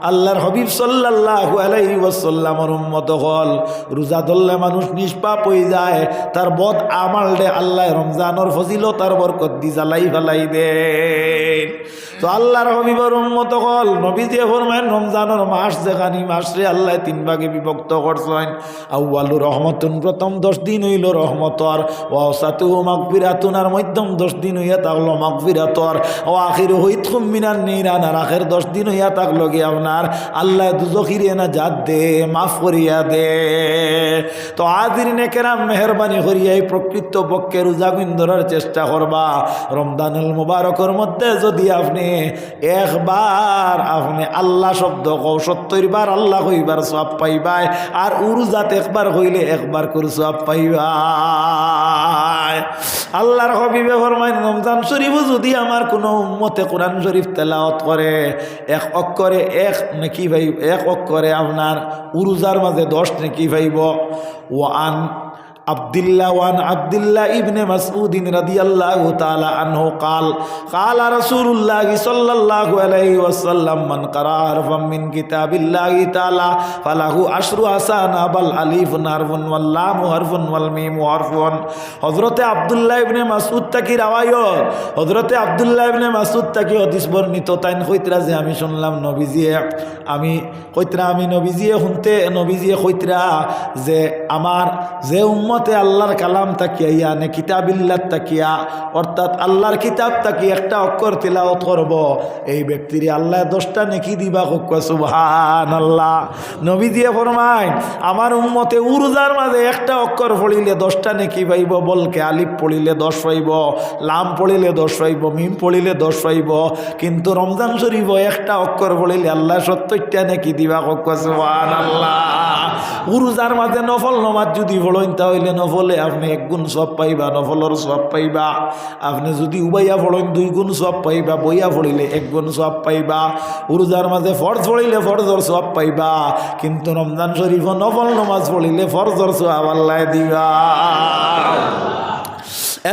আল্লাহর হাবিব সাল্লাল্লাহু আলাইহি ওয়াসাল্লামের উম্মত হল রোজা ধরলে মানুষ নিষ্পাপ হয়ে যায়, তার বদ আমাল দে আল্লাহ রমজানের ফজিলত আর বরকত দি জ্বালাই ফেলাই দে। তো আল্লাহর হাবিবের উম্মত হল নবীজি ফরমায়েন রমজানের মাস যেখানি মাসরে আল্লাহ তিন ভাগে বিভক্ত করছেন। আউয়ালু রহমতুন, প্রথম 10 দিন হইল রহমতর, ওয়াসাতুহু মাগফিরাতুন, আর মধ্যম 10 দিন হইয়া থাকলো মাগফিরাতর, ও আখিরু হইতকুম মিনান নিরান, আর আখের 10 দিন হইয়া থাকলো কি আপনার আল্লাহ দুজখিরে না জাত দে, মাফ করিয়া দে। তো হাজিরিনে কেরাম মেহরবানি করিয়া এই প্রকৃত পক্ষে রোজা ধরার চেষ্টা করবা। রমজানুল মুবারকের মধ্যে যদি আপনি একবার আপনি আল্লাহ শব্দ কও 70 বার আল্লাহ কইবার সওয়াব পাইবাই, আর উরুজাত একবার কইলে একবার করে সওয়াব পাইবাই। আল্লাহর হাবিবে ফরমায় রমজান শরীফ যদি আমার কোনো উম্মতে কোরআন শরীফ তেলাওয়াত করে এক অক্ষরে এক নেকি ভাই, এক অক্ষরে আপনার উরুজার মাঝে 10 নেকি ভাইব। ওয়ান আব্দুল্লাহ ইবনে মাসউদ রাদিয়াল্লাহু তাআলা আনহু قال قال رسول الله صلى الله عليه وسلم من قرأ حرفا من كتاب الله تعالى فله عشر حسنات بل الف حرف واللام حرف والميم حرف। হযরতে আব্দুল্লাহ ইবনে মাসউদ থেকে রওয়ায়াত, হযরতে আব্দুল্লাহ ইবনে মাসউদ থেকে হাদিস বর্ণিত, তাই কইতরা যে আমি শুনলাম নবীজিয়ে আমি নবীজিয়ে শুনতে নবীজিয়ে কইতরা যে আমার যে উম্মতে আল্লাহর কালাম তাকিয়া ইয়ানে কিতাবিল্লাহ তাকিয়া অর্থাৎ আল্লাহর কিতাব তাকি একটা অক্ষর তিলাওয়াত করব, এই ব্যক্তির আল্লাহ 10টা নেকি দিবা। সুবহানাল্লাহ। নবী দিয়ে ফরমায় আমার উম্মতে উরুজার মাঝে একটা অক্ষর পড়িলে 10টা নেকি পাইব, বলকে আলিফ পড়িলে 10 পাইব, লাম পড়িলে 10 পাইব, মিম পড়িলে 10 পাইব, কিন্তু রমজান শরীফ একটা অক্ষর পড়িলে আল্লাহ 70টা নেকি দিবা। সুবহানাল্লাহ। উরুজার মাঝে নফল নামাজ যদি পড়েন তাহলে নফলে আপনি 1 গুণ সওয়াব পাইবা, নফলের সওয়াব পাইবা। আপনি যদি উবাইয়া পড়েন 2 গুণ সওয়াব পাইবা, বইয়া পড়িলে 1 গুণ সওয়াব পাইবা। উরুজার মাঝে ফরজ পড়িলে ফরজর সওয়াব পাইবা, কিন্তু রমজান শরীফ নফল নামাজ পড়িলে ফরজর সওয়াব আল্লাহ দিবা।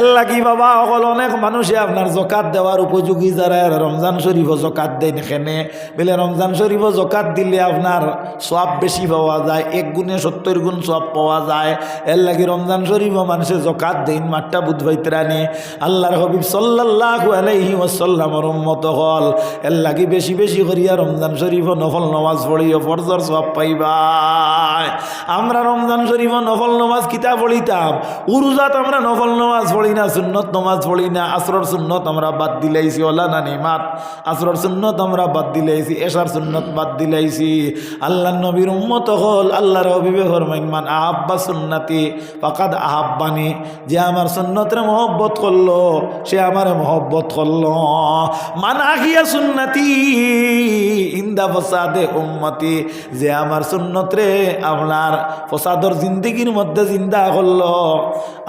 এল্লা কি বাবা অকল অনেক মানুষে আপনার জকাত দেওয়ার উপযোগী যারা রমজান শরীফও জকাত দেয় এখানে বলে রমজান শরীফও জকাত দিলে আপনার সওয়াব বেশি পাওয়া যায়, 1 গুণে 70 গুণ সওয়াব পাওয়া যায়। এর লাগি রমজান শরীফও মানুষে জকাত দেন মাঠটা বুধবাইতরানি আল্লাহর হাবিব সাল্লাল্লাহু আলাইহি ওয়াসাল্লামের উম্মত হল। এর লাগি বেশি বেশি করিয়া রমজান শরীফও নফল নামাজ পড়িও ফরজর সওয়াব পাইবা। আমরা রমজান শরীফও নফল নামাজ কিতা পড়িতাম, উরুজাত আমরা নফল নামাজ পড়ি না, সুন্নত নামাজ পড়ি না। আসরের সুন্নত আমরা বাদ দিলাইছি, ওলা না নিমাত আসরের সুন্নত আমরা বাদ দিলাইছি, এশার সুন্নত বাদ দিলাইছি। আল্লাহর নবীর উম্মত হল আল্লাহর হাবিবে ফরমাইন মান আহাব্বা সুন্নতি ফাকাদ আহাব্বানি, যে আমার সুন্নতরে মহব্বত করলো সে আমারে মহব্বত করলো। মান আহিয়া সুন্নতি ইন্দা ফাসাদে উম্মতি, যে আমার সুন্নতরে আপনার ফসাদর জিন্দেগির মধ্যে জিন্দা করলো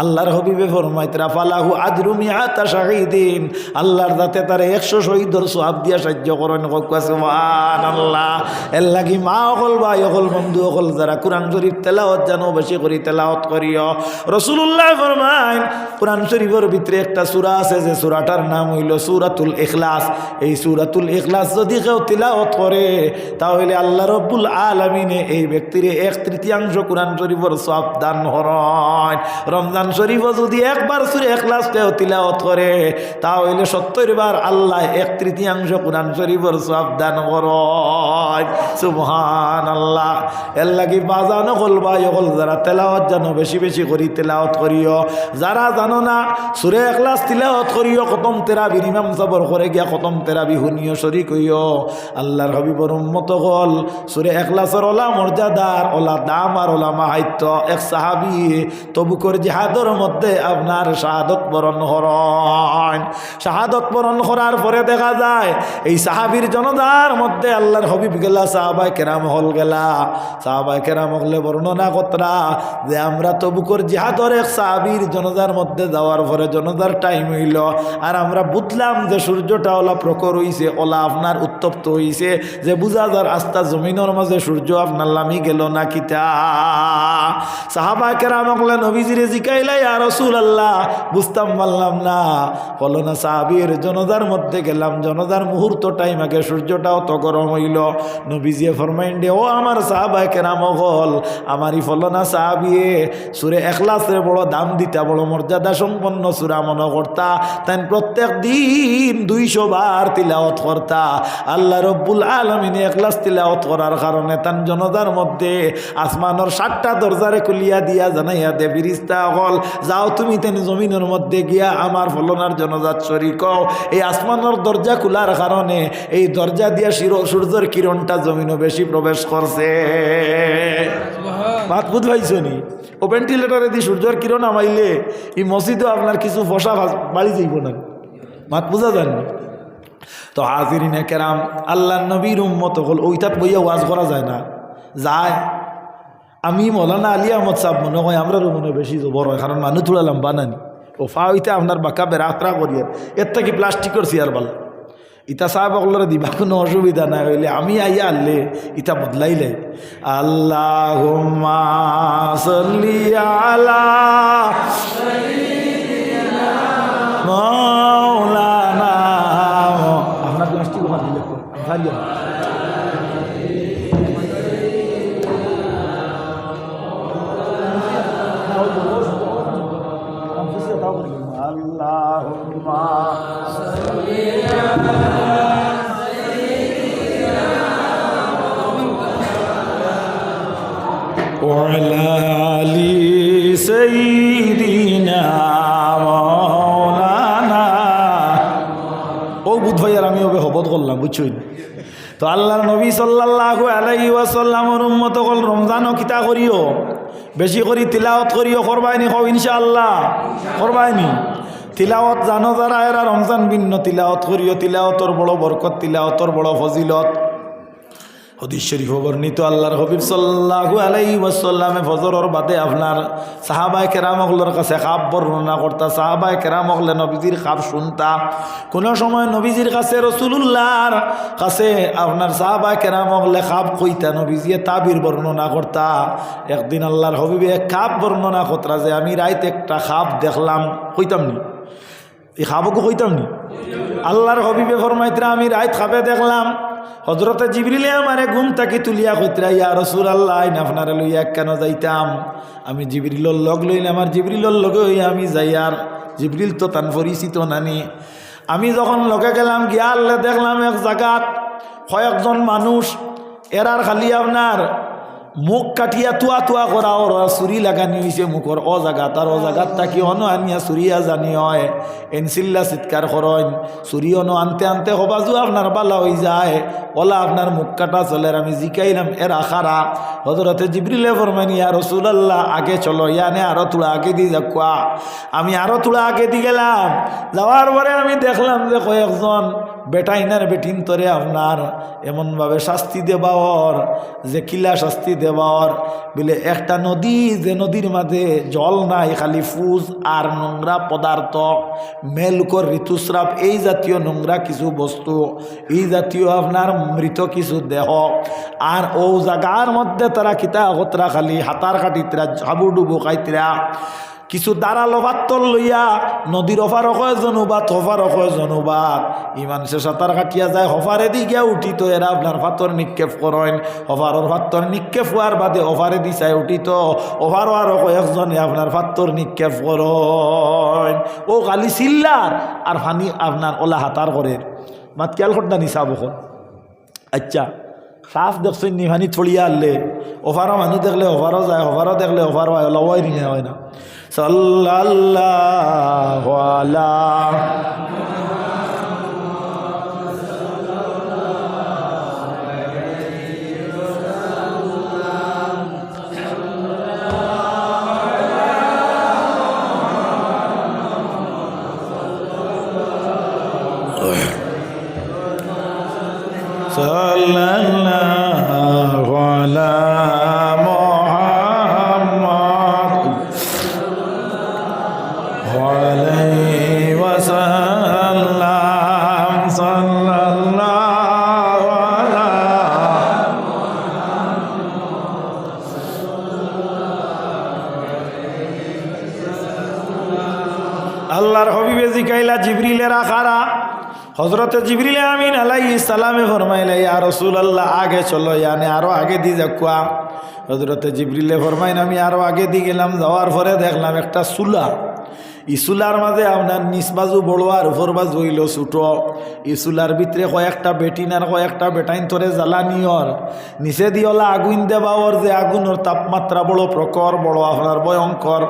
আল্লাহর হাবিবে ফরমাইতরা ফালাহু আজরু মিআতা শাহীদিন, আল্লাহর দাতে তারে 100 শহীদর সওয়াব দিয়া সাহায্য করেন। সুবহানাল্লাহ। এর লাগি মা অকল ভাই অকল বন্ধু অকল যারা কোরআন শরীফ তেলাওয়াত জানো বেশি করে তেলাওয়াত করিও। রাসূলুল্লাহ ফরমায় কোরআন শরীফের ভিতরে একটা সূরা আছে যে সূরাটার নাম হইল সূরাতুল ইখলাস। এই সূরাতুল ইখলাস যদি কেউ তেলাওয়াত করে তাহলে আল্লাহ রাব্বুল আলামিন এই ব্যক্তির 1/3 কোরআন শরীফের সওয়াব দান করেন। রমজান শরীফ যদি একবার সূরা ইখলাস কেউ তিলাওয়াত করে তাহলে 70 বার আল্লাহ 1/3 কোরআন শরীফের সওয়াব দান করেন। সুবহানাল্লাহ। এর লাগি বাজানো কলবা ইকল যারা তেলাওয়াত জানো বেশি বেশি করি তেলাওয়াত করিও, যারা জানো না সূরা ইখলাস তিলাওয়াত করিও। খতম তেরাবির ইমাম সাবর করে গিয়া খতম তেরাবি শুনিও, শরীক হইও। আল্লাহর হাবিবের উম্মত হল সূরা ইখলাসের ওলা মর্যাদার ওলা দাম আর ওলা মাহাত্য। এক সাহাবী তবুকর জিহাদের মধ্যে আপনার শাহাদত বরণ করেন। শাহাদত বরণ করার পরে দেখা যায় এই সাহাবীর জনতার মধ্যে আল্লাহর হাবিব গেলা সাহাবায়ে কেরাম হল গেলা। সাহাবায়ে কেরাম হলে বর্ণনা কতরা যে আমরা তবুকর জিহাদর এক সাহাবীর জনাজার মধ্যে যাওয়ার পরে জনাজার টাইম হইল, আর আমরা বুঝলাম যে সূর্যটা ওলা প্রখর হইছে, ওলা আপনার উত্তপ্ত হইছে, যে বুঝা যার আস্তা জমিনের মাঝে সূর্য আপনার লামি গেল না কিতা। সাহাবায়ে কেরাম হলে নবীজিরে জিকাইলা, ইয়া রাসূলুল্লাহ বুঝতাম পারলাম না। হলো না সাহাবীর জনাজার মধ্যে গেলাম, জনাজার মুহূর্ত টাইম আগে সূর্যটাও তো গরম হইল। নবীজি ফরমাইন দে, ও আমার সাহাবায়ে কেরাম হল, আমারই ফলনা সাহাবিয়ে সূরা ইখলাসের বড় দাম দিতা, বড় মর্যাদা সম্পন্ন সূরা মনে করতা। তাই প্রত্যেক দিন 200 বার তিলাওয়াত করতা। আল্লাহ রব্বুল আলামিন ইখলাস তিলাওয়াত করার কারণে তান জনাজার মধ্যে আসমানের 7টা দরজারে খুলিয়া দিয়া জানাইয়া দে, ফেরেশতা হল যাও তুমি তেন জমিনের মধ্যে গিয়া আমার ফলনার জনাজাত শরীক হও। এই আসমানের দরজা খোলার কারণে এই দরজা দিয়া সূর্যের কিরণটা জমিনও বেশি প্রবেশ করছে। মাত বুঝ পাইছো নি? ও ভেন্টিলেটরে দিয়ে সূর্যের কিরণ আমাইলে এই মসজিদও আপনার কিছু ফসা বাড়ি যাইব না। মাত বুঝা যাননি? তো হাজিরিনে কেরাম, আল্লাহ নবীর উম্মত হল ওইটাত বইয়া ওয়াজ করা যায় না, যায়। আমি মৌলানা আলী আহমদ সাহেব মনে হয় আমরারও মনে বেশি বড় হয়, কারণ মানুষ থোড়া লম্বা নানি ও ফা হইতে আপনার বাঁকা বেড়া করিয়ার এর থেকে প্লাস্টিকের চেয়ার বালা ইতা সাহেব অকলরে দিবা কোনো অসুবিধা নাই, হইলে আমি আইয়া আনলে ইতা বদলাইলে। আল্লাহুম্মা সাল্লি আলা মাওলানা, আপনার প্লাস্টিক ওখানে দিলে খাইয়া আল্লাহুম্মা সাল্লি আলা ওয়ালা আলি সাইয়্যিদিনা মাওলানা। ও বুধ ভাইয়ার আমি ওবে হবত করলাম, বুঝছই? তো আল্লাহর নবী সাল্লাল্লাহু আলাইহি ওয়াসাল্লামের উম্মত হল রমজানও কিতা করিও, বেশি করে তিলাওয়াত করিও, করবাইনি হও ইনশাআল্লাহ, করবাইনি। তিলাওয়াত জানো যারা এরা রমজান ভিন্ন তিলাওয়াত করিও, তিলাওয়াতর বড় বরকত, তিলাওয়াতর বড় ফজিলত। হাদিস শরীফ বর্ণিত আল্লাহর হাবিব সাল্লাল্লাহু আলাইহি ওয়াসাল্লামে ফজরের বাদে আপনার সাহাবায়ে কেরামগুলোর কাছে খাব বর্ণনা করতা। সাহাবায়ে কেরামগুলো নবীজির খাব শুনতা। কোন সময় নবীজির কাছে রাসূলুল্লাহর কাছে আপনার সাহাবায়ে কেরামগুলো খাব কইতা, নবীজিয়ে তাবির বর্ণনা করতা। একদিন আল্লাহর হাবিবে খাব বর্ণনা করতা যে আমি রাইতে একটা খাব দেখলাম, কইতাম নি এই খাবকে কইতাম নি? আল্লাহর হাবিবে ফরমাইতরা আমি রাইত খাবে দেখলাম, হযরতে জিবরিলে আমারে ঘুম থেকে তুলিয়া কইতরা, ইয়া রাসূলুল্লাহ আপনারে লইয়া কেন যাইতাম? আমি জিবরিলর লগ লইলাম, আর জিবরিলর লগে আমি যাই, আর জিবরিল তো তান পরিচিত নানি। আমি যখন লগে গেলাম গিয়া আল্লাহ দেখলাম এক জায়গাত কয়েকজন মানুষ, এরার খালি আপনার মুখ কাটিয়া তুয়া তুয়া করা, ওর চুরি লাগানি হয়েছে মুখর ও জায়গাত, আর ও জায়গাত থাকি অন আনিয়া চুরিয়া জানি হয় এনসিল্লা চিৎকার করেন, চুরি অন আনতে আনতে হবাজু আপনার বালা হয়ে যায়, ওলা আপনার মুখ কাটা চলে। আমি জিকাইলাম এর আখারা। হযরতে জিবরিলে ফরমানি, ইয়া রাসূলুল্লাহ আগে চলো, ইয়ানে আরো তোলা আগে দিয়ে যাকুয়া। আমি আরো তোলা আগে দিয়ে গেলাম, যাওয়ার পরে আমি দেখলাম যে কয়েকজন বেটাইনার বেটিন তরে আপনার এমনভাবে শাস্তি দেওয়ার, যে কিলা শাস্তি দেওয়ার বলে একটা নদী, যে নদীর মাঝে জল নাই, খালি ফুজ আর নোংরা পদার্থ, মেলকর ঋতুস্রাব, এই জাতীয় নোংরা কিছু বস্তু, এই জাতীয় আপনার মৃত কিছু দেহ, আর ও জায়গার মধ্যে তারা কিতা কতরা খালি হাতার কাটিতরা, হাবুডুবু খাইতরা, কিছু দাঁড়ালো পাত্তর লইয়া নদীর অফার হয় জনুবাত, হফার হয় জনুবাত, ইমান সে সাঁতার কাটিয়া যায়, হফারে দি গিয়া উঠিত এরা আপনার পাথর নিক্ষেপ করেন, হফারর পাত্তর নিক্ষেপ হওয়ার বাদে অফারে দি চাই উঠিত, ওভারও আরো কয়েকজনে আপনার পাত্তর নিক্ষেপ করেন। ও খালি চিল্লার আর ফানি আপনার ওলা হাতার করে মাত খেয়াল করতা নিশা বখন। আচ্ছা সাফ দেখছেন নি ফানি ছড়িয়া আনলে, ওভারও মানুষ দেখলে ওভারও যায়, ওভারও দেখলে ওভারও হয়, লওয়াই নিয়ে হয় না। সাল্লাল্লাহু আলা সাল্লাল্লাহু জিকাইলা জিবরিলের আখারা হজরতে জিবরিলে আমিন আলাইহিস সালামে ফরমাইলা ইয়া রাসূলুল্লাহ আগে চলো ইয়ানে আরো আগে দি যাকুয়া হজরতে জিবরিলে ফরমাইন আমি আরো আগে দি গেলাম যাওয়ার পরে দেখলাম একটা চুলা ই চুলার মাঝে আপনার নিচ বাজু বড় আর উপর বাজু হইল ছোটো ই চুলার ভিতরে কয়েকটা বেটিন আর কয়েকটা বেটাইন তোরে জ্বালানিয়র নিচে দিওলা আগুন দেবাওর যে আগুনের তাপমাত্রা বড় প্রখর বড় আপনার ভয়ঙ্কর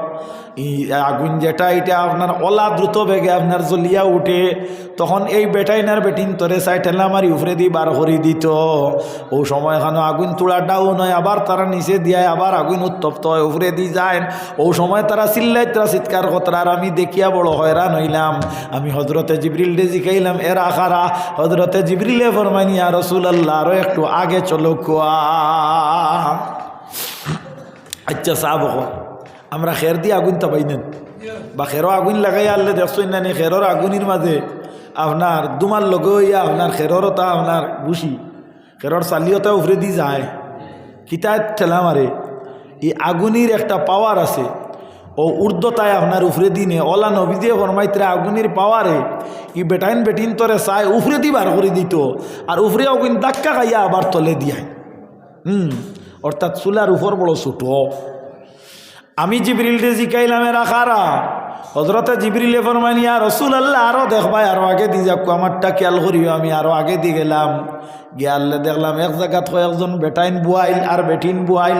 এই আগুন যেটা এটা আপনার ওলা দ্রুত বেগে আপনার জ্বলিয়া উঠে তখন এই বেটাইনার বেটিন তোরে সাইটেলা মারি উফরে দি বার করে দিত ও সময় এখানে আগুন তোলা ডাউন হয় আবার তারা নিচে দিয়ে আবার আগুন উত্তপ্ত হয় উফরে দি যায় ও সময় তারা চিল্লাইতরা চিৎকার কতরার আমি দেখিয়া বড় হয়রান হইলাম আমি হজরতে জিবরিল ডে জিকাইলাম এর আখারা হজরতে জিবরিলে ফরমানি ইয়া রাসূলুল্লাহ আরো একটু আগে চলো কোয়া আচ্ছা সাহাব আমরা খের দিয়ে আগুন তাপাই নেন বা খেরো আগুন লাগাই আনলে দেখছই না নি খেরোর আগুনের মাঝে আপনার দুমার লগে হইয়া আপনার খেরোরও তা আপনার বুসি খেরোর চালিওতা উফরে দি যায় কিতা ঠেলা মারে এই আগুনের একটা পাওয়ার আছে ও ঊর্ধ্বতায় আপনার উফরে দিনে ওলা নবী দিয়ে ফরমাইত্রে আগুনের পাওয়ারে ই বেটাইন বেটিন তরে চায় উফরে দি বার করে দিত আর উফরে আগুন ধাক্কা খাইয়া আবার তলে দিয়ায় অর্থাৎ চুলার উপর বড় ছোট আমি জিবরিলকে জিকাইলাম এর আখারা হজরতে জিবরিলে ফরমানি ইয়া রাসূলুল্লাহ আরো দেখবাই আরো আগে দি যাক আমারটা খেয়াল করিও আমি আরো আগে দি গেলাম গিয়ালে দেখলাম এক জায়গাত কয়েকজন বেটাইন বুয়াইল আর বেটিন বুয়াইল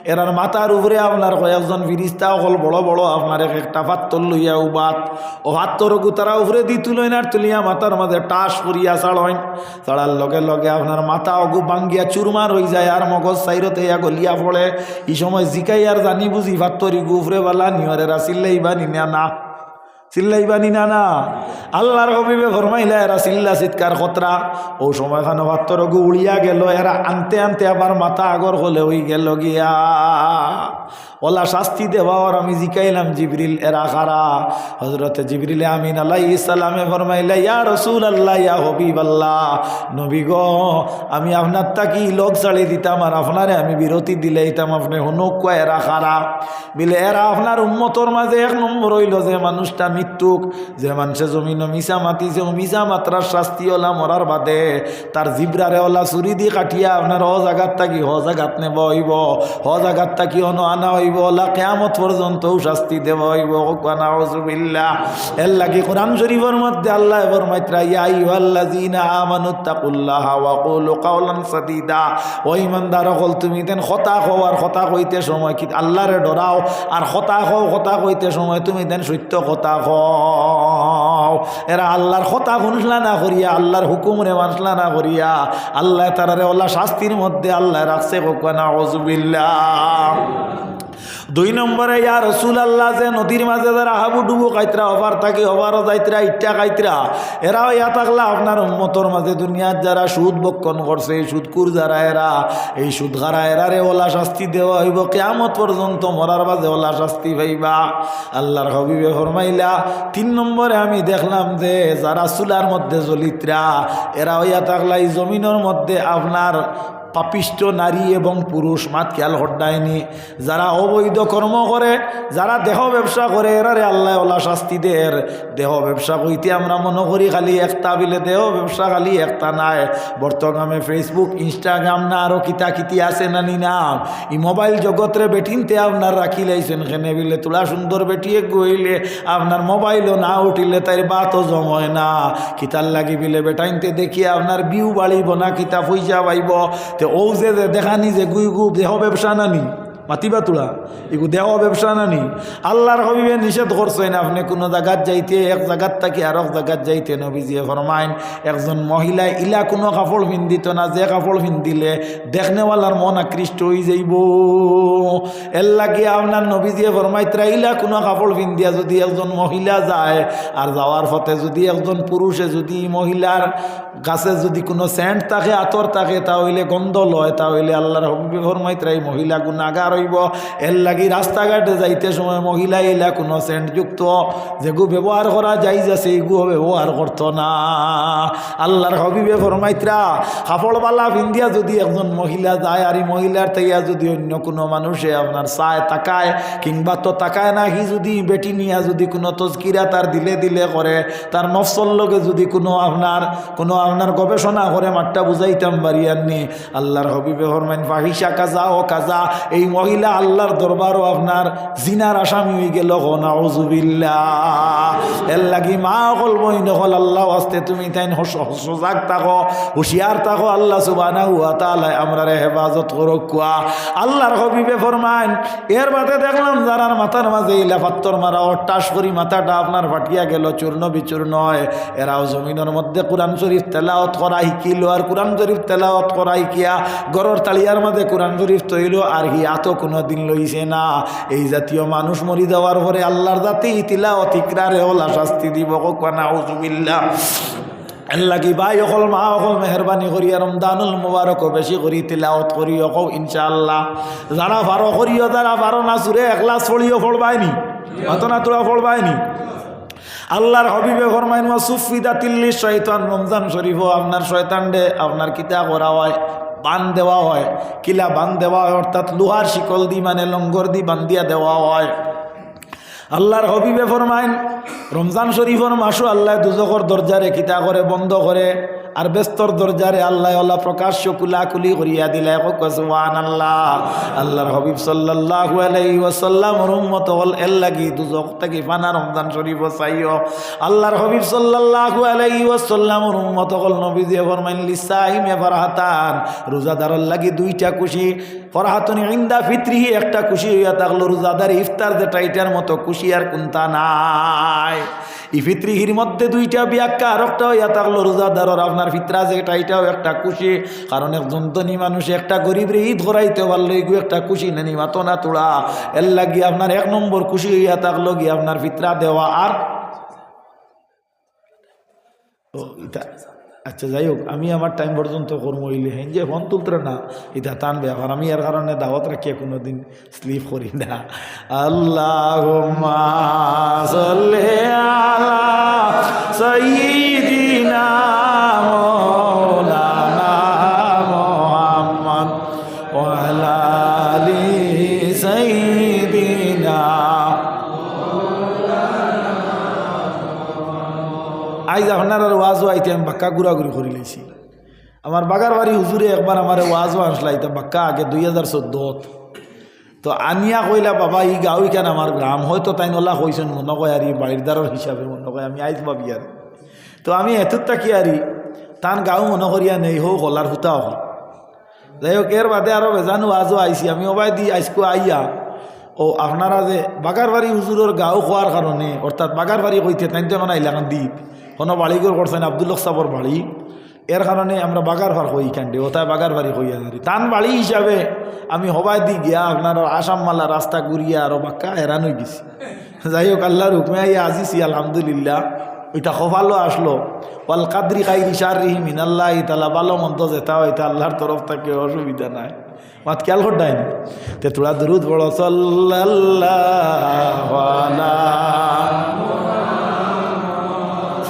এরার মাথার উপরে আপনার কয়েকজন ফিরিস্তা হল বড় বড় আপনার একটা পাত্তর লইয়া উবাত ও হাত্তর গুতারা উপরে দি তুলইন আর তুলিয়া মাথার মাঝে টাস করিয়া ছাড়ইন ছাড়ার লগে লগে আপনার মাথা অগু বাঙ্গিয়া চুরমার হয়ে যায় আর মগজ সাইরতে ইয়া গলিয়া পড়ে এই সময় জিকাই আর জানি বুঝি পাত্তরি গুফরে বালা নিয়রেরা চিল্লাইবা নিনা না চিল্লাইবানি না না আল্লাহর হবিবে ফরমাইলা এরা চিল্লা চিৎকার খতরা ও সময়খানে ভাত্তর গু উড়িয়া গেল এরা আনতে আনতে আবার মাথা আগর হলে হই গেল গিয়া ওলা শাস্তি দেওয়ার আমি জিকাইলাম জিবরিল এরা খারা হজরতে জিবরিলে আমিন আলাইহিস সালামে ফরমাইলা ইয়া রাসূলুল্লাহ ইয়া হাবিবাল্লাহ নবী গো আমি আপনার তাকি লোক ছাড়ি দিতাম আর আপনারে আমি বিরতি দিলে দিতাম আপনি হুনুক কয় এরা খারা বিলে এরা আপনার উম্মতর মাঝে এক নম্বর হইল যে মানুষটা মৃত্যুক যে মানুষে জমিন মিশা মাতিছে মিশা মাত্রার শাস্তি ওলা মরার বাদে তার জিব্রারে ওলা চুরি দি কাটিয়া আপনার হ জাগাত থাকি হ জাগাত নেব হইব হ জাগাত থাকি অন আনা হইব ওলা কিয়ামত পর্যন্তও শাস্তি দেব হইব নাউযুবিল্লাহ এর লাগি কোরআন শরীফের মধ্যে আল্লাহ ফরমাইত্রা ইয়া আইয়ুহাল্লাযীনা আমানুত্তাকুল্লাহা ওয়া কুলু কাওলান সাদীদা ও ঈমানদার হল তুমি দেন কথা কও আর কথা কইতে সময় কি আল্লাহরে ডরাও আর কথা কইতে সময় তুমি দেন সত্য কথা কও এরা আল্লাহর কথা শুনলা না করিয়া আল্লাহর হুকুমরে মানলা না করিয়া আল্লাহ তারারে ওলা শাস্তির মধ্যে আল্লাহ রাখছে নাউযুবিল্লাহ দুই নম্বরে ইয়া রাসূলুল্লাহ যে নদীর মাঝে যারা হাবু ডুবু খাইতরা অভার থাকি অভারও যাইতরা ইট্টা খাইতরা এরাও ইয়া থাকলা আপনার উম্মতর মাঝে দুনিয়ার যারা সুদ বক্ষণ করছে এই সুদকুর যারা এরা এই সুদ খারা এরারে ওলা শাস্তি দেওয়া হইব কিয়ামত পর্যন্ত মরার বাজে ওলা শাস্তি পাইবা আল্লাহর হাবিবে ফরমাইলা তিন নম্বরে আমি দেখলাম যে যারা চুলার মধ্যে জ্বলিতরা এরা ইয়া থাকলা এই জমিনের মধ্যে আপনার পাপিষ্ট নারী এবং পুরুষ মাত খেয়াল হড্ডায়নি যারা অবৈধ কর্ম করে যারা দেহ ব্যবসা করে এরারে আল্লাহ ওলা শাস্তি দের দেহ ব্যবসা কইতে আমরা মনে করি খালি একটা বিলে দেহ ব্যবসা খালি একটা নাই বর্তমানে ফেসবুক ইনস্টাগ্রাম না আরও কিতা কিতি আছে না নি না এই মোবাইল জগতরে বেটিনতে আপনার রাখি লাইছেন খেনে বিলে তোলা সুন্দর বেটিয়ে গইলে আপনার মোবাইলও না উঠিলে তাই বাতও জময় না কিতার লাগি বিলে বেটাইনতে দেখিয়ে আপনার বিউ বাড়িব না কিতা পয়সা পাইব ও যে দেখানি যে গুই গু দেহ ব্যবসা নানি মাতিবা তোলা এগু দেহ ব্যবসা নানি আল্লাহর হবিবে নিষেধ করছেন আপনি কোনো জায়গাত যাইতে এক জায়গাত থাকি আর এক জায়গাত যাইতে নবীজিয়ে ফরমাইন একজন মহিলা ইলা কোনো কাপড় পিন্দিত না যে কাপড় পিন্দিলে দেখনেওয়ালার মন আকৃষ্ট হয়ে যাইব এর লাগে আপনার নবীজিয়ে ফরমাইত্রা ইলা কোনো কাপড় পিন্দিয়া যদি একজন মহিলা যায় আর যাওয়ার পথে যদি একজন পুরুষে যদি মহিলার গাছে যদি কোনো সেন্ট থাকে আতর থাকে তাহলে গন্ধ লয় তাহলে আল্লাহর হবিবে ফরমাইত্রা এই মহিলা গুনাহগার হইব। এর লাগি রাস্তাঘাটে যাইতে সময় মহিলা এলা কোনো সেন্টযুক্ত যেগু ব্যবহার করা যাই যাচ্ছে এগুলো ব্যবহার করতো না। আল্লাহর হবিবে ফরমাইত্রা কাপড়বালা পিন্দিয়া যদি একজন মহিলা যায় আর এই মহিলার তাইয়া যদি অন্য কোনো মানুষে আপনার চায় তাকায় কিংবা তো তাকায় না, হি যদি বেটি নিয়া যদি কোনো তজকিরা তার দিলে দিলে করে, তার মফসল লগে যদি কোনো আপনার গবেষণা করে মাঠটা বুঝাইতাম বাড়িয়াননি। আল্লাহর হবিবে ফরমাইন ফাহিশা কাজা ও কাজা, এই মহিলা আল্লাহর দরবারও আপনার জিনার আসামি হয়ে গেল। নাউযুবিল্লাহ। এর লাগি মা হল বইন হল আল্লাহ আস্তে তুমি তাই সজাগ থাকো, হুশিয়ার থাকো। আল্লাহ সুবহানাহু ওয়া তাআলা আমরারে হেফাজত করুক। আল্লাহর হবিবে ফরমাইন এর বাদে দেখলাম যারার মাথার মাঝে ইলা পাত্তর মারা টাস করি মাথাটা আপনার ফাটিয়া গেল, চূর্ণ বিচূর্ণ হয়, এরাও জমিনের মধ্যে কোরআন শরীফ তেলাওয়াত করা শিকিল। আর কোরআন শরীফ তেলাওয়াত করা শিকিয়া গরর তালিয়ার মাঝে কোরআন শরীফ তৈল আর হিয়াতো কোনো দিন লইছে না। এই জাতীয় মানুষ মরি দেওয়ার পরে আল্লাহর জাতি তিলাওয়াত ইকরারে ওলা শাস্তি দিব। নাউযুবিল্লাহ। আল্লাহ কি ভাই অকল মা অকল মেহরবানি করিয়া রমজানুল মুবারক বেশি করি তিলাওয়াত করিও কও ইনশাআল্লাহ। যারা ভারো করিও, যারা ভারো না সুরে একলাস পড়িও পড়বাইনি, অত না তোরা পড়বাইনি। আল্লাহর হবিবে ফরমাইন সুফিদাতিল্লি শয়তান, রমজান শরীফও আপনার শয়তান ডে আপনার কিতা করা হয়, বান দেওয়া হয়। কিলা বান দেওয়া হয় অর্থাৎ লোহার শিকল দি মানে লঙ্গর দি বান্ধিয়া দেওয়া হয়। আল্লাহর হবিবে ফরমাইন রমজান শরীফর মাসও আল্লাহ দুজখর দরজারে কিতা করে বন্ধ করে, আর ব্যস্তর দরজারে আল্লাহ আল্লাহ প্রকাশ্য কুলাকুলি করিয়া দিলে। সুবহানাল্লাহ। আল্লাহর হবিব সাল্লাল্লাহু আলাইহি ওয়াসাল্লাম উম্মত হল এর লাগি দুজখ থেকে ফানা রমজান শরীফ চাইও। আল্লাহর হবিব সাল্লাল্লাহু আলাইহি ওয়াসাল্লাম উম্মত হল নবীজি ফরমাইন লিসাইমে ফারহাতান, রোজাদারের লাগি দুইটা খুশি। ফরহাতুন ইনদা ফিত্রিহি, একটা খুশি হইয়া থাকলো রোজাদার ইফতার যেটা এটার মতো খুশি আর কোনটা নাই। ই ফিত্রিহির মধ্যে দুইটা ব্যাখ্যা, আর একটা হইয়া থাকলো রোজাদারের আপনার ফিতরা যেটা এটাও একটা খুশি। কারণ একজন ধনী মানুষ একটা গরিবরে ঈদ ঘরাইতে পারলো এগুলো একটা খুশি নেনি মাতো না তোড়া। এর লাগি আপনার এক নম্বর খুশি হইয়া থাকলো গিয়ে আপনার ফিতরা দেওয়া। আর এটা আচ্ছা যাই হোক, আমি আমার টাইম পর্যন্ত কর্ম হইলে হ্যাঁ যে ফোন তুলতে না এটা টান ব্যাপার। আমি এর কারণে দাওয়াত রাখিয়া কোনো দিন স্লিপ করি না। আল্লাহুম্মা সাল্লি আলা সাইয়্যিদিনা মাওলানা মুহাম্মদ ওয়া আলা আলি সাইয়্যিদিনা। আইজ আপনার আর ওয়াজও আইতে আমি বাক্কা ঘুরাঘুরি করে লাইছি। আমার বাগার বাড়ি হুজুরে একবার আমার ওয়াজও আসলা এটা বাক্কা আগে 2014 তো আনিয়া কইলা বাবা ই গাঁও কেন আমার গ্রাম হয়তো তাই নলা কইছেন মনে কয় আর ই বাড়িদারের হিসাবে মনে কয় আমি আইজ ভাবি আর। তো আমি এত তাকি আরি তান গাঁও মনে করিয়া নেই হোক হলার হুতা হল। যাই হোক এর বাদে আরও বেজানো ওয়াজও আইসি আমি ওবাই দি আইসকো আইয়া ও আপনারা যে বাগার বাড়ি হুজুরের গাঁও খোয়ার কারণে অর্থাৎ বাগার বাড়ি কইতে তাই তো মানে এলাকান দ্বীপ কোনো বাড়িঘর করছেন আব্দুল্লাহ সাবর বাড়ি, এর কারণে আমরা বাগার ভার কই কান্ডে ওটাই বাগার বাড়ি কইয়া ধরি টান বাড়ি হিসাবে আমি হবাই দি গিয়া আপনার আসাম মালা রাস্তা ঘুরিয়া আরো বাক্কা হেরান হয়ে গেছি। যাই হোক আল্লাহর হুকমে আইয়া আজিছি আলহামদুলিল্লাহ। ওইটা খোফালো আসলো ওয়াল কাদরি খাইরি শাররিহি মিনাল্লাহি তাআলা, ভালো মন্দ যেটা হইতা আল্লাহর তরফ থেকে অসুবিধা নাই। মাত খেয়াল করতেন তে তোরা দরুদ বড় সাল্লাল্লাহু আলা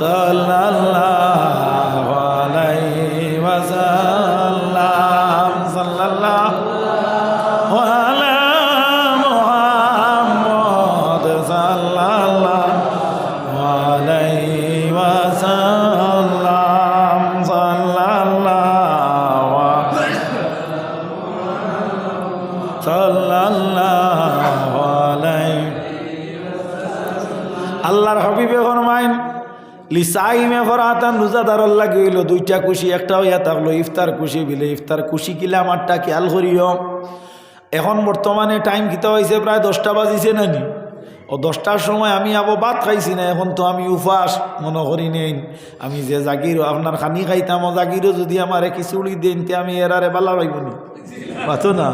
সাল্লাল্লাহু আলাইহি ওয়াসাল্লাম সাল্লাল্লাহু আলা মুহাম্মদ সাল্লাল্লাহু আলাইহি ওয়াসাল্লাম সাল্লাল্লাহু আলাইহি। আল্লাহর হাবিবে ফরমাইন লিসাইমে ফরহাতান, রোজাদারর লাগি হইল দুইটা খুশি। একটা হইয়া থাকলো ইফতার খুশি বিলে ইফতার খুশি কিলা আমারটা খেয়াল করিও। এখন বর্তমানে টাইম কিতা হয়েছে প্রায় 10টা বাজিছে নানি। ও 10টার সময় আমি আবো ভাত খাইছি না, এখন তো আমি উপাস মনে করি নেই। আমি যে জাগির আপনার খানি খাইতাম ও জাগিরও যদি আমার খিচুড়ি দেন তে আমি এরারে বালা পাইব নি, পাতো না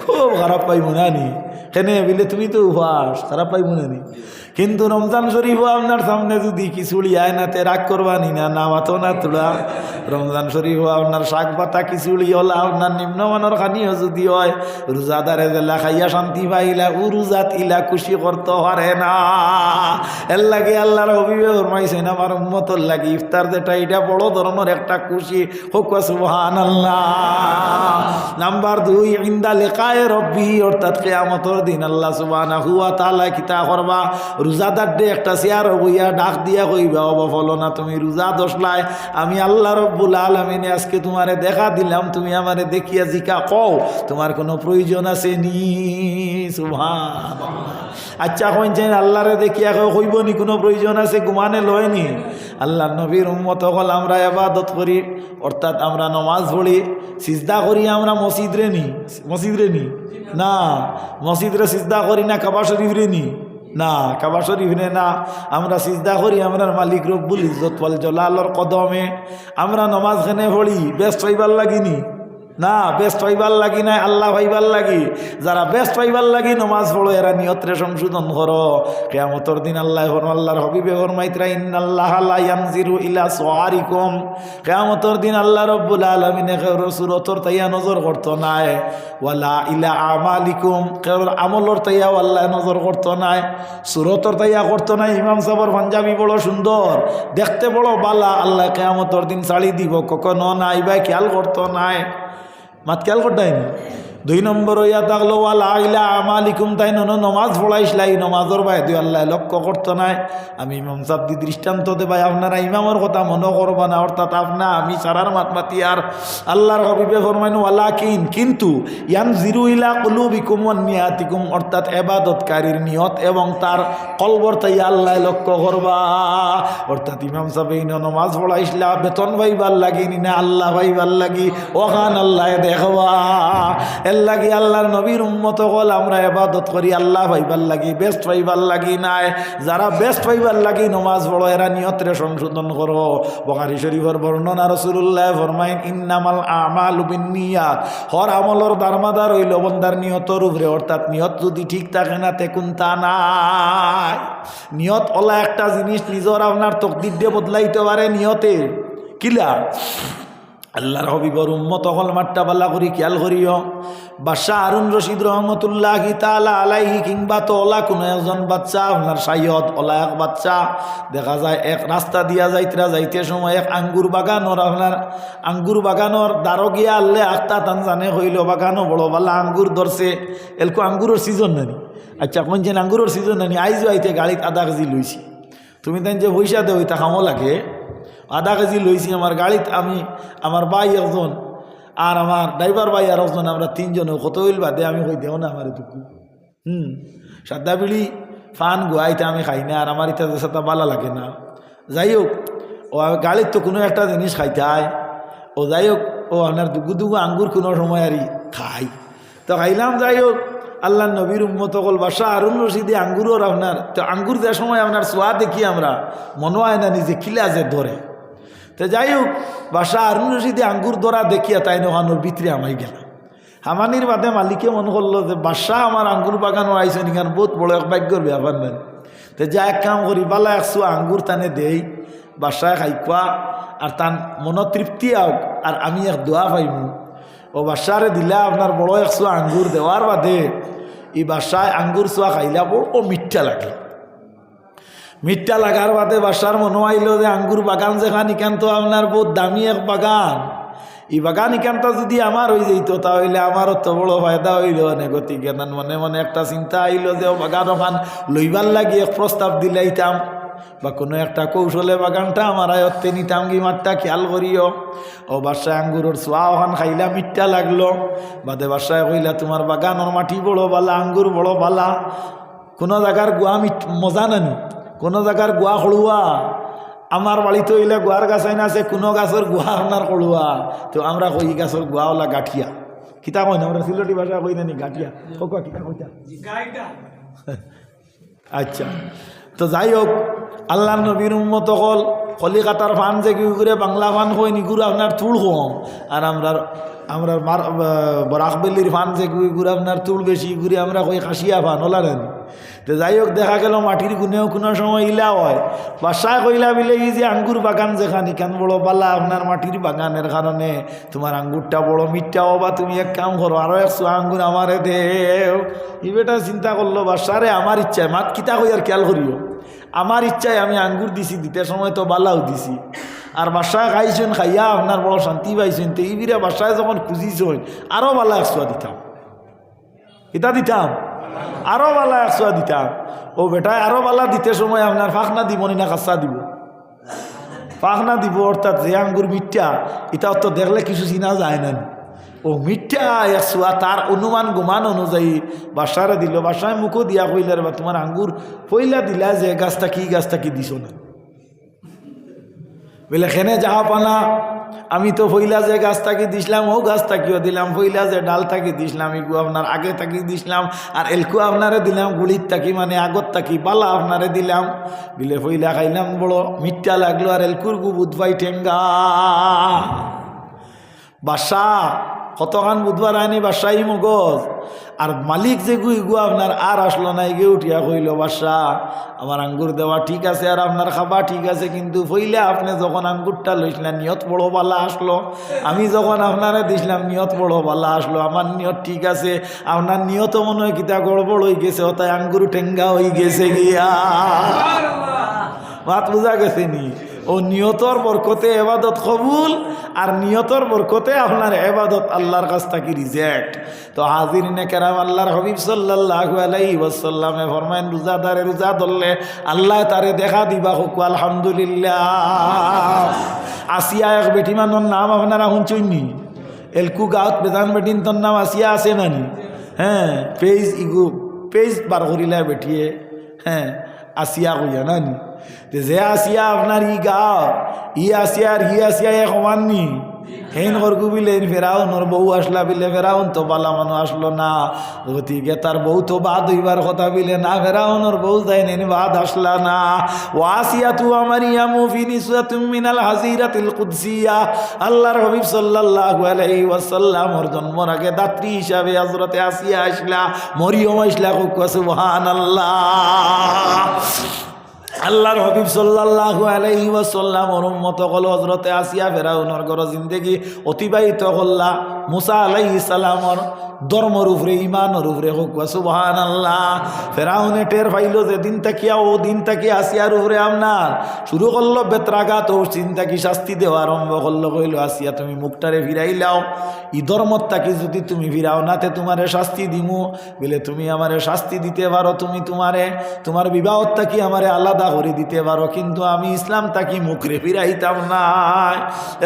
খুব খারাপ পাইব না নি। কেনে বিলে তুমি তো উপাস খারাপ পাইব না নি। কিন্তু রমজান শরীফও আপনার সামনে যদি খিচুড়ি আয় না তে রাগ করবানি না নামাতো না তোরা। রমজান শরীফও আপনার শাক পাতা খিচুড়ি হলা আপনার নিম্নমানের খানিও যদি হয়, রোজাদারে জেলা খাইয়া শান্তি পাইলা ও রোজাত ইলা খুশি করতে পারে না। এর লাগে আল্লাহর হবিবে ফরমাইছেন আমার উম্মতর লাগি ইফতার যেটা এটা বড় ধরনের একটা খুশি হোক সুবহানাল্লাহ। নাম্বার 2 ইনদা লিকায়ে রব্বি, অর্থাৎ কিয়ামতের দিন আল্লাহ সুবহানাহু ওয়া তাআলা কিতা করবা, রোজাদার ডে একটা চেয়ার বইয়া ডাক দিয়া কইবা বাবা বলো না তুমি রোজা দশলাই, আমি আল্লাহ রব্বুল আলামিন আজকে তোমারে দেখা দিলাম, তুমি আমারে দেখিয়া জিকা কও তোমার কোনো প্রয়োজন আছে নি? সুবহানাল্লাহ। আচ্ছা কইছেন আল্লাহরে দেখিয়া কইব নি কোনো প্রয়োজন আছে, ঘুমানে লয়নি? আল্লাহ নবীর উম্মত হল আমরা ইবাদত করি, অর্থাৎ আমরা নামাজ পড়ি, সিজদা করি আমরা মসজিদরে নি না, মসজিদরে সিজদা করি না কাবা শরীফরে নি না, কাবা শরীফরে না, আমরা সিজদা করি আমরা মালিক রব্বুল ইজ্জত ওয়াল জালালের কদমে। আমরা নামাজ খানে পড়ি ব্যস্ত হইবার লাগিনি না, ব্যস্ত হইবার লাগি নাই, আল্লাহ হইবার লাগি। যারা ব্যস্ত হইবার লাগি নমাজ পড়ো এরা নিয়তরে সংশোধন করো। কিয়ামতের দিন আল্লাহ আল্লাহর হবিবে ফরমাইতরা ইন্নাল্লাহা লা ইয়ানজিরু ইলা সুআরিকুম, কিয়ামতের দিন আল্লাহ রব্বুল আলামিন কেউর সুরতর তাইয়া নজর করতো নাই, ওয়ালা ইলা আমালিকুম, কেউর আমলর তাইয়া আল্লাহ নজর করতো নাই, সুরতর তাইয়া করতো নাই। ইমাম সাহেবের পাঞ্জাবি বড় সুন্দর, দেখতে বড় বালা, আল্লাহ কিয়ামতের দিন ছাড়ি দিব কখনো নাই, ভাই খেয়াল করতো নাই, মাত খেয়াল করতাইনি। 2 নম্বর ইয়া থাকলো ওয়ালা ইলা আমালিকুম, তাই নমাজ পড়াইছিলাই নমাজর বাইরে আল্লাহ লক্ষ্য করতো নাই। আমি ইমাম সাহেব দি দৃষ্টান্ত দে ভাই, আপনারা ইমামর কথা মনে করবা না, অর্থাৎ আপনা আমি সারার মাতমাতি আর আল্লাহর হবিবে ফরমাইন ওয়ালা কিন্তু ইয়ানজিরু ইলা কুলুবিকুম ওয়ান নিয়াতিকুম, অর্থাৎ ইবাদতকারীর নিয়ত এবং তার কলবর তাই আল্লাহ লক্ষ্য করবা। অর্থাৎ ইমাম সাহেব এই নমাজ পড়াইছিলা বেতন পাইবার লাগি না আল্লাহ পাইবার লাগি, ওখান আল্লাহ দেখবা। এর লাগি আল্লাহর নবীর উম্মত হল আমরা ইবাদত করি আল্লাহ পাইবার লাগি, বেস্ট পাইবার লাগি নাই। যারা বেস্ট পাইবার লাগি নমাজ পড়ো এরা নিয়তরে সংশোধন করো। বুখারী শরীফের বর্ণনা রাসূলুল্লাহ ফরমাইন ইন্নামাল আমালু বিন্নিয়াত, হর আমলর দারমাদার হইল বন্দার নিয়তর উপরে, অর্থাৎ নিয়ত যদি ঠিক থাকে না তেকুন তা নাই। নিয়ত ওলা একটা জিনিস নিজের আপনার তকদির দিয়ে বদলাইতে পারে নিয়তে কিলা। আল্লাহর হবিবর উম্মত হল মাট্টা বাল্লা করি খেয়াল করিও। বাদশাহ হারুন রশিদ রহমতুল্লাহি তাআলা আলাইহি, কিংবা তো ওলা কোনো একজন বাচ্চা আপনার সাইয়দ ওলা এক বাচ্চা দেখা যায় এক রাস্তা দিয়া যাইতে সময় এক আঙ্গুর বাগানোর আপনার আঙ্গুর বাগানোর দ্বারো গিয়া আল্লে আখতা তান জানে হইল বাগানো বড় বালা আঙ্গুর ধরছে, এলকো আঙ্গুরের সিজন নানি। আচ্ছা কোনছেন আঙ্গুরের সিজন নানি, আইজ আইতে গাড়িত আধা কেজি লইছি, তুমি তাই যে পয়সা দেও তা খামো লাগে, আধা কেজি লইছি আমার গাড়িত, আমি আমার ভাই একজন আর আমার ড্রাইভার ভাই আর একজন, আমরা 3 জনে কত হইল বাদে আমি কই দেও না আমার এটুকু সাদা বিড়ি ফান গুয়াইতে আমি খাই না, আর আমার ইটা সাথে ভালো লাগে না। যাই হোক ও গাড়ির তো কোনো একটা জিনিস খাইতে হয়, ও যাই হোক ও আপনার দুগু আঙ্গুর কোনো সময় আর খাই, তো খাইলাম। যাই হোক আল্লাহ নবীর উম্মত কল বাদশাহ হারুন রশিদে আঙ্গুরর আপনার তো আঙ্গুর যে সময় আপনার সোয়া দেখি আমরা মনে হয় না নিজে খিলা যে ধরে। তো যাই হোক বাদশাহ হারুন রশিদে আঙ্গুর ধরা দেখিয়া তাই নহানোর ভিতরে আমাই গেলাম। হামানির বাদে মালিকে মনে করলো যে বাদশাহ আমার আঙ্গুর বাগানও আইসেন, এখানে বহুত বড় এক ভাগ্যর ব্যাপার নেন। তো যা এক কাম করি বালা 100 আঙ্গুর টানে দেই, বাদশাহ খাইকুয়া আর তার মনতৃপ্তি হোক, আর আমি এক দোয়া পাইমু। ও বাদশাহরে দিলা আপনার বড় 100 আঙ্গুর দেওয়ার বাদে এই বাদশাহ আঙ্গুর চোয়া খাইলা বড় মিঠা লাগে। মিঠা লাগার বাদে বাদশার মনে আইল যে আঙ্গুর বাগান যেখান ইখান তো আপনার বহুত দামি এক বাগান, এই বাগান ইখানটা যদি আমার হয়ে যেত তাহলে আমারও তো বড় ফায়দা হইল না। গতিকে মনে মনে একটা চিন্তা আইল যে ও বাগান ওখান লইবার লাগি এক প্রস্তাব দিলাইতাম, বা কোনো একটা কৌশলে বাগানটা আমার আয়ত্তে নিতাম কি মাঠটা খেয়াল করিও। ও বাদশাহ আঙ্গুরের ছোঁয়া ওখান খাইলা মিঠা লাগলো, বাদে বাদশাহ কইলা তোমার বাগানের মাটি বড় বালা, আঙ্গুর বড় বালা, কোনো জায়গার গুয়া মজা নানি, কোনো জায়গার গুয়া খড়ুয়া। আমার বাড়িতে হইলে গুয়ার গাছ আইন আছে, কোনো গাছের গুয়া আপনার খড়ুয়া, তো আমরা কই গাছের গুয়াওয়ালা গাঠিয়া কিতা কই না, আমরা সিলেটি ভাষা কই নানি গাঠিয়া কিতা কইতা। আচ্ছা তো যাই হোক আল্লাহ নবীর উম্মত হল কলিকাতার ফান যে কি করে বাংলা ফান কই নিগুলো আপনার তুল কম, আর আমরা বরাকবেলির ফান যে কি করে আপনার তুল বেশি ঘুরে আমরা কই খাসিয়া ফান ওলা নেন। তো যাই হোক দেখা গেল মাটির গুণেও কোনো সময় ইলা হয়। বাসায় কইলা বিলে এই যে আঙ্গুর বাগান যেখানে কেন বড় পালা আপনার মাটির বাগানের কারণে তোমার আঙ্গুরটা বড় মিঠটাও, বা তুমি এক কাম করো আরও 100 আঙ্গুর আমারে দেও। ই বেটা চিন্তা করলো বাসারে আমার ইচ্ছায় মাত কিতা কই আর খেয়াল করিও, আমার ইচ্ছায় আমি আঙ্গুর দিছি, দিতে সময় তো বালাও দিছি, আর বাসায় খাইছেন, খাইয়া আপনার বড় শান্তি পাইছেন। তো এই বিরা বাসায় যখন খুঁজিছেন আরও বালা 100 দিতাম, কিতা দিতাম আরও বালা 100 দিতাম। ও বেটায় আরও বালা দিতে সময় আপনার ফাঁকনা দিব না কাঁচা দিব, ফাঁকনা দিব, অর্থাৎ যে আঙ্গুর মিঠা এটা তো দেখলে কিছু চিনা যায় না, ও মিঠা 100 তার অনুমান গুমান অনুযায়ী বাসারে দিল। বাসায় মুখও দিয়া কইলে বা তোমার আঙ্গুর পইলা দিলা যে গাছটা কি দিছ না, বলে খেনে যাহা পানা আমি তো ফইলা যে গাছ থাকি দিছিলাম ও গাছ থাকিও দিলাম, ফইলা যে ডাল থাকি দিছিলাম এগু আপনার আগে থাকি দিছিলাম, আর এলকু আপনারে দিলাম গুড়ির থাকি মানে আগত থাকি বালা আপনারে দিলাম। বিলে ফইলা খাইলাম বড় মিঠা লাগলো, আর এলকুর গু বুধবাই ঠেঙ্গা বাসা কতখান বুধবার আইনি বাসাই মগজ। আর মালিক যে গুইগু আপনার আর আসলো না, এগে উঠিয়া কইল বাসা আমার আঙ্গুর দেওয়া ঠিক আছে আর আপনার খাবা ঠিক আছে, কিন্তু ফইলে আপনি যখন আঙ্গুরটা লইছিলেন নিয়ত বড় বালা আসলো, আমি যখন আপনারা দিছিলাম নিয়ত বড় বালা আসলো, আমার নিয়ত ঠিক আছে, আপনার নিয়ত মনে হয় কিতা গড়বড় হয়ে গেছে, ওটাই আঙ্গুর ঠেঙ্গা হয়ে গেছে গিয়া। মাত বুঝা গেছে নি? ও নিয়তর বরকতে এবাদত কবুল, আর নিয়তর বরকতে আপনার এবাদত আল্লাহর কাছ থেকে রিজেক্ট। তো হাজিরিনে কেরাম আল্লাহর হাবিব সাল্লাল্লাহু আলাইহি ওয়াসাল্লামে ফরমায়েন রোজাদারে রোজা ধরলে আল্লাহ তারে দেখা দিবা হোক আলহামদুলিল্লাহ। আসিয়া এক বেটি মানুষ নাম আপনারা শুনছইনি? এলকু গাঁত বেদান বেটিন তোর নাম আসিয়া আছে নানি? হ্যাঁ, পেজ বার করিলা বেটিয়ে, হ্যাঁ আসিয়া কইয়া নানি? যে আসিয়া আপনার ই গাও ই আসিয়া আর হি আসিয়া এক সমাননি, হেন করগু বিলে ফেরাউনর বউ আসলা বিলে ফেরাউন তো বালা মানুষ আসলো না, গতিকে তার বউ তো বাদ হইবার কথা বিলে না, ফেরাউনর বউ যাই নেন বাদ আসলা না। ও আসিয়া তু আমার ইয়ামু ফি নিসওয়াতুম মিনাল হাজিরাতিল কুদসিয়া, আল্লাহর হাবিব সাল্লাল্লাহু আলাইহি ওয়াসাল্লামর জন্মর আগে দাত্রী হিসাবে হযরতে আসিয়া আসলা, মরিয়ম আসলা, সুবহানাল্লাহ। আল্লাহর হাবিব সাল্লাল্লাহু আলাইহি ওয়াসাল্লামর উম্মত হল হযরতে আসিয়া ফেরাউনের ঘর জিন্দেগি অতিবাহিত করলা মুসা আলাইহিস সালামর ধর্মর উপরে ইমানের উপরে, হোক সুবহানাল্লাহ। ফেরাউনে টের পাইল যে দিন তাকিয়া ও দিন তাকিয়া আসিয়ার উপরে আপনার শুরু করলো বেত্রাঘাত, ও চিন্তা কি শাস্তি দেওয়া আরম্ভ করলো। কইল আসিয়া তুমি মুখটারে ফিরাইলাও, ই ধর্মত তাকি যদি তুমি ফিরাও নাতে তোমারে শাস্তি দিমু, বলে তুমি আমারে শাস্তি দিতে পারো, তুমি তোমার বিবাহত তাকি আমারে আলাদা করে দিতে পারো, কিন্তু আমি ইসলাম তাকি মুখরে ফিরাইতাম না।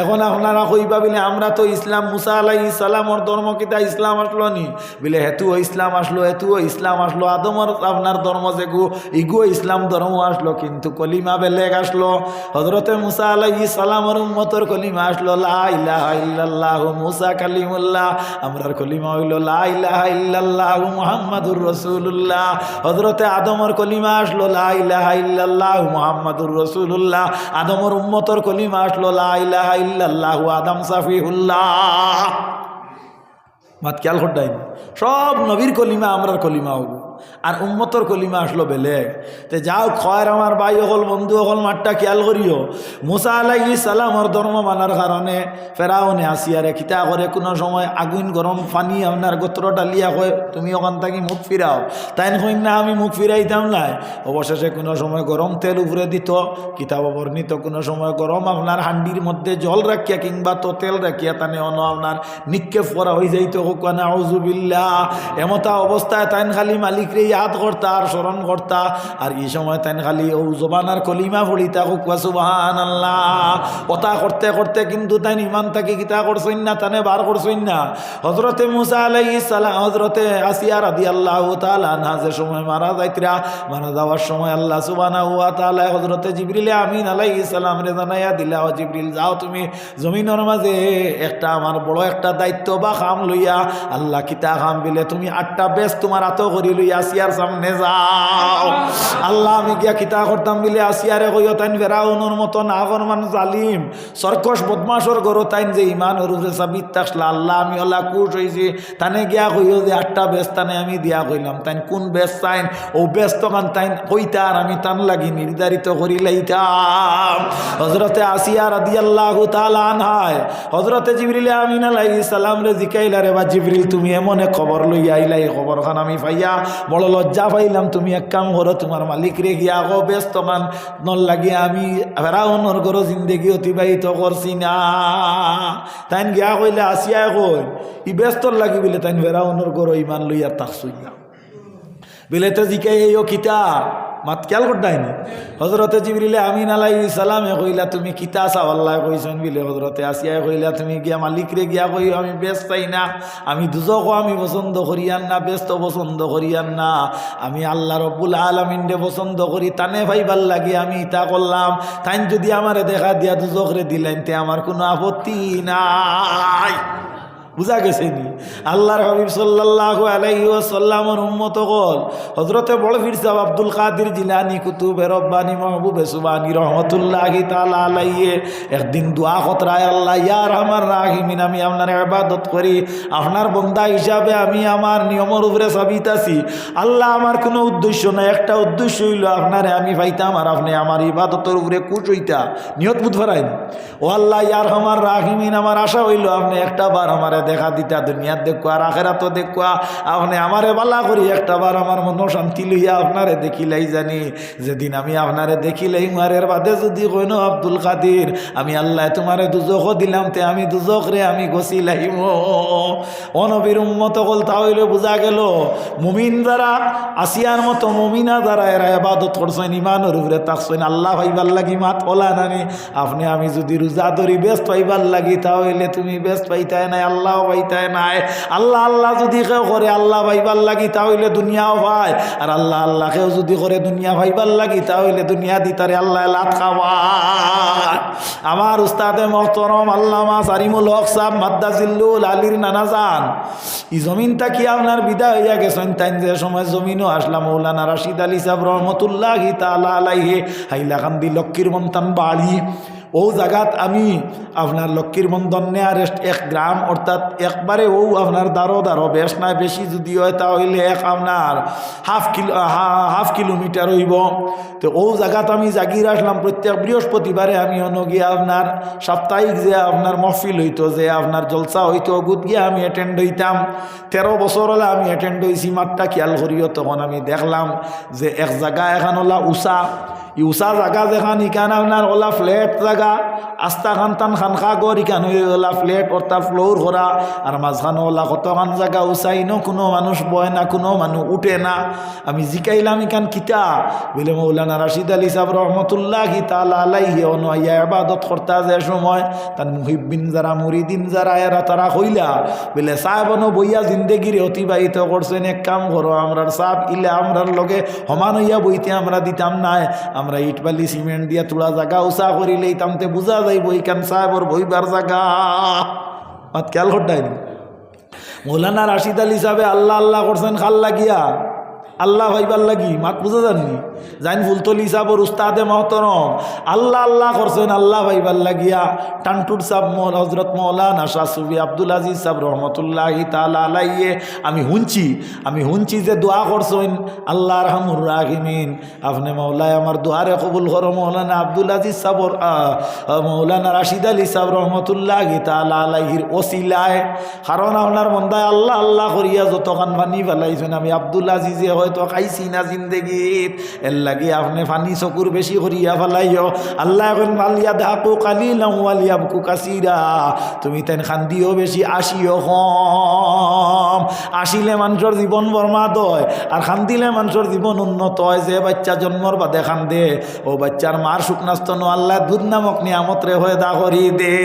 এখন আপনারা কইবা বলে আমরা তো ইসলাম মুসা আলাইহিস সালামর ধর্ম কিতা ইসলাম আসলো নি, বলে হেতুও ইসলাম আসলো, হেতুও ইসলাম আসলো, আদমর আপনার ধর্ম যেগু ইগুও ইসলাম ধর্ম আসলো, কিন্তু কলিমা বেলেগ আসলো। হযরতে মুসা আলাইহিস সালামর উম্মতর কলিমা আসলো লা ইলাহা ইল্লাল্লাহু মুসা কালিমুল্লাহ, আমরার কলিমা হইল লা ইলাহা ইল্লাল্লাহু মুহাম্মাদুর রাসূলুল্লাহ। হযরতে আদমর কলিমা আসলো লা ইলাহা ইল্লাল্লাহু মুহাম্মাদুর রাসূলুল্লাহ, আদমর উম্মতর কলিমা আসলো লা ইলাহা ইল্লাল্লাহু আদম সাফিহুল্লাহ। মাত খেয়াল করতেন, সব নবীর কলিমা আমরার কলিমা হবো, আর উম্মতর কলিমা আসলো বেলেগ। তে যাও খয়ের আমার ভাই হল বন্ধু হল মাঠটা খেয়াল করিও, মুসা আলাইহিস সালামর ধর্ম মানার কারণে ফেরাউনে আসিয়ারে খিতা করে কোনো সময় আগুন গরম পানি আপনার গোত্র ডালিয়া কয় তুমি ওখান থেকে মুখ ফিরাও, তাই কই না আমি মুখ ফিরাইতাম নাই। অবশেষে কোনো সময় গরম তেল উপরে দিত, কিতাব বর্ণিত কোনো সময় গরম আপনার হান্ডির মধ্যে জল রাখিয়া কিংবা তো তেল রাখিয়া তানে অন্য আপনার নিক্ষেপ করা হয়ে যাইত, কোনা আউযুবিল্লাহ। এমতা অবস্থায় তাইন খালি মালিক রে ইয়াদ করতা আর স্মরণ করতা, আর এই সময় তাইন খালি ও জবানার কলিমা পড়িতা, হুকুয়া সুবহানাল্লাহ। কথা করতে করতে কিন্তু তাইন ইমান তাকে কিতা করছেন না, তানে বার করছেন না। হযরতে মুসা আলাইহিস সালাম হযরতে আসিয়া রাদিয়াল্লাহু তাআলা আনহা যে সময় মারা যাইতরা, মারা যাওয়ার সময় আল্লাহ সুবহানাহু ওয়া তাআলা হযরতে জিবরিল আমিন আলাইহিস সালাম রে জানাইয়া দিলা, ও জিবরিল যাও তুমি জমিনের মাঝে একটা আমার বড় একটা দায়িত্ব বা কাম লইয়া, আল্লাহ কিতা কাম বিলে তুমি 8টা বেশ তোমার হাত করি লইয়া আসিয়ার সামনে যাও। আল্লাহ আমি গিয়া কিতা করতাম বলে আসিয়ারে কইও তাইন ফেরাউনের মতন আগরমান জালিম সরকশ বদমাশর গরো তাইন যে ইমান ওরুফে সাবিত থাকলা আল্লাহ আমি ওলা কুশ হয়েছি তানে গিয়া কইও যে 8টা বেশ তানে আমি দিয়া কইলাম তাইন কোন বেশ চাইন ও বেশ তখন তাইন কইতার আমি তান লাগি নির্ধারিত করি লাইতাম। হজরতে আসিয়া রাদিয়াল্লাহু তাআলা আনহায় হজরতে জিবরিল আমিন আলাইহিস সালাম রে জিকাইলা রে বা জিবরিল তুমি এমন এক খবর লইয়া আইলা এই খবরখান আমি পাইয়া বড় লজ্জা পাইলাম। তুমি এক কাম করো তোমার মালিক রে গিয়া গো বেশ তখন নল লাগিয়া আমি ফেরাউনের ঘর জিন্দেগি অতিবাহিত করছি না। তাইন গিয়া কইলে আসিয়া কই ই ব্যস্তর লাগি বলে তাইন ফেরাউনের ঘর ইমান লইয়া তাকছুই না বিলেতে জিকাই এইও কিতা মাত খেয়াল করতাইনি। হজরতে জিবরিল আমিন আলাইহিস সালামে কইলা তুমি কিতা চাও আল্লাহ কইছেন বিলে হজরতে আসিয়া কইলা তুমি গিয়া মালিক রে গিয়া কই আমি ব্যস্ত চাই না, আমি দুজকও আমি পছন্দ করিয়ান না, ব্যস্ত পছন্দ করিয়ান না, আমি আল্লাহ রব্বুল আলামিন রে পছন্দ করি তানে ভাইবার লাগি আমি ইতা করলাম। তাইন যদি আমারে দেখা দিয়া দুজক রে দিলেন তে আমার কোনো আপত্তি নাই। বুঝা গেছে নি? আল্লাহর হাবিব সাল্লাল্লাহু আলাইহি ওয়াসাল্লামের উম্মত হল হযরতে বড় পীর সাহেব আব্দুল কাদের জিলানী কুতুবে রব্বানী মাহবুবে সুবহানী রহমাতুল্লাহি তাআলা আলাইহি একদিন দোয়া কতরায় আল্লাহ ইয়া রহমান রাহিমিন আমি আপনার ইবাদত করি, আপনার বান্দা হিসাবে আমি আমার নিয়মের উপরে সাবিত আছি। আল্লাহ আমার কোনো উদ্দেশ্য নাই, একটা উদ্দেশ্য হইল আপনারে আমি পাইতাম আর আপনি আমার ইবাদতের উপরে খুশ হইতা নিয়ত বুঝ ফেরাইন। ও আল্লাহ ইয়া রহমান রাহিমিন আমার আশা হইল আপনি একটা বার আমার দেখা দিতা দুনিয়ার দেখো আর আখেরাতও দেখো, আপনি আমারে বালা করি একটা বার আমার মন শান্তি লইয়া আপনারে দেখিলাই জানি। যেদিন আমি আপনারে দেখিলাই মারের বাদে যদি কইন আব্দুল কাদের আমি আল্লাহ তোমারে দুজখ দিলাম তে আমি দুজখ রে আমি গছিলাইম। অনবীর উম্মত হল তাহলে বোঝা গেল মুমিন যারা আসিয়ার মতো মুমিনা যারা এরা ইবাদত করছেন ইমানের উপরে তাকছেন আল্লাহ ভাইবার লাগি মাত ওলা নানি। আপনি আমি যদি রোজা ধরি ব্যস্ত পাইবার লাগি তাহলে তুমি ব্যস্ত পাইতাই নাই আল্লাহ পাইতাই নাই। আল্লাহ আল্লাহ যদি কেউ করে আল্লাহ ভাইবার লাগি তাহলে দুনিয়াও ভাই, আর আল্লাহ আল্লাহ কেউ যদি করে দুনিয়া ভাইবার লাগি তাহলে দুনিয়া দিতারে আল্লাহ লাত খাওয়ায়। আমার উস্তাদে মোহতরম আল্লামা সারিমুল হক সাহেব মাদ্দাজিল্লুল আলীর নানা যান এই জমিনটা কি আপনার বিদায় হইয়া গেছেন তাই যে সময় জমিনও আসলাম মৌলানা রাশিদ আলী সাহেব রহমতুল্লাহি তাআলা আলাইহি হাইলাকান্দি লক্ষ্মীর মন্তান বাড়ি ও জায়গাত আমি আপনার লক্ষ্মীর বন্ধন নেয়ারেস্ট এক গ্রাম অর্থাৎ একবারে ও আপনার দারো বেশ না বেশি যদি হয় তাহলে এক আপনার হাফ কিলোমিটার হইব। তো ও জায়গাত আমি জাগির আসলাম প্রত্যেক বৃহস্পতিবারে আমি গিয়ে আপনার সাপ্তাহিক যে আপনার মহফিল হইতো যে আপনার জলসা হইতো গুদ গিয়ে আমি অ্যাটেন্ড হইতাম। 13 বছর হলে আমি অ্যাটেন্ড হয়েছি। মাঠটা খেয়াল করিও তখন আমি দেখলাম যে এক জায়গা এখন হলা উষা জায়গা যেখান ইখান আপনার ওলা ফ্ল্যাট জায়গা আস্তা খান টান খানখা গড় ইখান ওলা ফ্ল্যাট অর্থাৎ ফ্লোর করা আর মাঝখানে ওলা কতখান জায়গা উচাইনো কোনো মানুষ বয় না কোনো মানুষ উঠে না। আমি জিকাইলাম ইখান কিতা বলে মৌলানা রাশিদ আলী সাহেব রহমতুল্লাহি তাআলা আলাইহি অনুয়া ইবাদত করতা যে সময় তার মুহিব্বিন যারা মুরিদিন যারা এরা তারা কইলা বলে সাহেবনো বইয়া জিন্দেগিরে অতিবাহিত করছেন এক কাম করো আমরার সাহেব ইলে আমরার লগে সমান হইয়া বইতে আমরা দিতাম নাই, আমরা ইট বালি সিমেন্ট দিয়া তোলা জায়গা উষা করিলেই তামতে বুঝা যাইব ইকান সাহেবর বইবার জায়গা। মাত খেয়াল করতাইনি মৌলানা রাশিদ আলী সাহেবে আল্লাহ আল্লাহ করছেন খাল লাগিয়া আল্লাহ ভাইবার লাগি মাত বুঝা জানি জাইন ফুলতলি সাহেবর উস্তাদে মহতরম আল্লাহ আল্লাহ করছেন আল্লাহ ভাইবার লাগিয়া টানটুর সাহেব হজরত মৌলানা শাহ সুফি আব্দুল আজিজ সাহেব রহমতুল্লাহি তাআলা আলাইহি আমি হুনছি যে দোয়া করছেন আল্লাহ রহমুর রাহিমিন আপনি মৌলায় আমার দোয়ারে কবুল করো মৌলানা আব্দুল আজিজ সাহেবর মৌলানা রাশিদ আলী সাহেব রহমতুল্লাহি তাআলা আলাইহির ওসিলায়। কারণ আপনার মন্দায় আল্লাহ আল্লাহ করিয়া যতখান পানি ফেলাইছেন আমি আব্দুল আজিজে হয়তো খাইছি না জিন্দেগিত এর লাগি আপনি পানি চকুর বেশি করিয়া ফেলাইও। আল্লাহ এখন মালিয়া দেহাকু কালিলাম ওয়ালিয়াবকু কাসিরা তুমি তেন খান্দিও বেশি আসিও কম। আসিলে মানুষের জীবন বরবাদ হয় আর খান্দিলে মানুষের জীবন উন্নত হয়। যে বাচ্চা জন্মর বাদে খান্দে ও বাচ্চার মার শুকনাস্তন আল্লাহ দুধ নামক নিয়ামত রে হয়ে দা করি দে।